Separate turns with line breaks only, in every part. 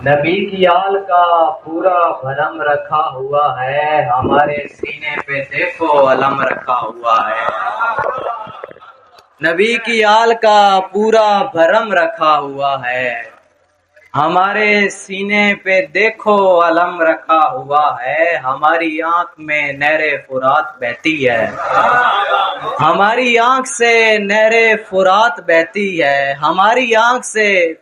نبی کی آل کا پورا بھرم رکھا ہوا ہے، ہمارے سینے پہ دیکھو علم رکھا ہوا ہے۔ نبی کی آل کا پورا بھرم رکھا ہوا ہے، ہمارے سینے پہ دیکھو علم رکھا ہوا ہے۔ ہماری آنکھ میں نہر فرات بہتی ہے، ہماری آنکھ سے نہر فرات بہتی ہے، ہماری آنکھ سے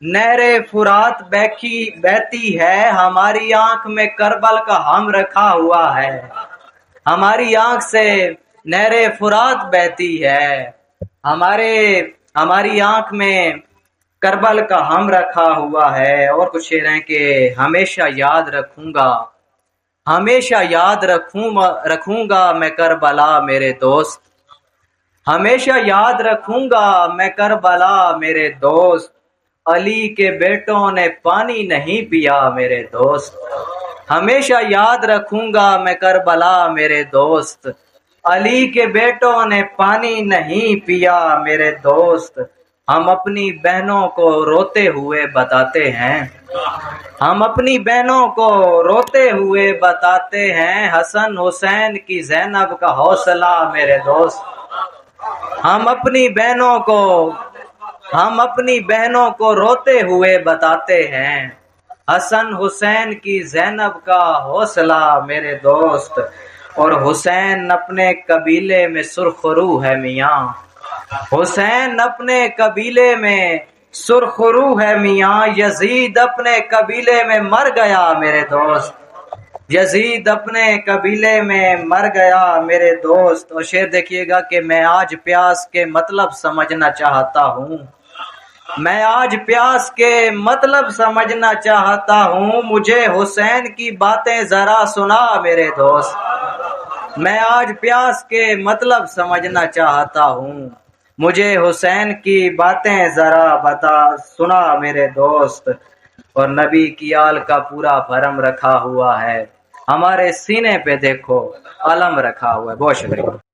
نہر فرات بہتی ہے۔ ہماری آنکھ میں کربل کا ہم رکھا ہوا ہے، ہماری آنکھ سے نہر فرات بہتی ہے۔ ہماری آنکھ میں کربل کا ہم رکھا ہوا ہے۔ اور کچھ شعر ہیں کہ ہمیشہ یاد رکھوں گا، ہمیشہ یاد رکھوں گا میں کربلا میرے دوست، ہمیشہ یاد رکھوں گا میں کربلا میرے دوست۔ علی کے بیٹوں نے پانی نہیں پیا میرے دوست، ہمیشہ یاد رکھوں گا میں کربلا میرے دوست۔ علی کے بیٹوں نے پانی نہیں پیا میرے دوست۔ ہم اپنی بہنوں کو روتے ہوئے بتاتے ہیں، ہم اپنی بہنوں کو روتے ہوئے بتاتے ہیں، حسن حسین کی زینب کا حوصلہ میرے دوست۔ ہم اپنی بہنوں کو روتے ہوئے بتاتے ہیں، حسن حسین کی زینب کا حوصلہ میرے دوست۔ اور حسین اپنے قبیلے میں سرخرو ہے میاں، حسین اپنے قبیلے میں سرخرو ہے میاں، یزید اپنے قبیلے میں مر گیا میرے دوست، یزید اپنے قبیلے میں مر گیا میرے دوست۔ اور شعر دیکھیے گا کہ میں آج پیاس کے مطلب سمجھنا چاہتا ہوں، میں آج پیاس کے مطلب سمجھنا چاہتا ہوں، مجھے حسین کی باتیں ذرا سنا میرے دوست۔ میں آج پیاس کے مطلب سمجھنا چاہتا ہوں، مجھے حسین کی باتیں ذرا سنا میرے دوست۔ اور نبی کی آل کا پورا بھرم رکھا ہوا ہے، ہمارے سینے پہ دیکھو علم رکھا ہوا ہے۔ بہت شکریہ۔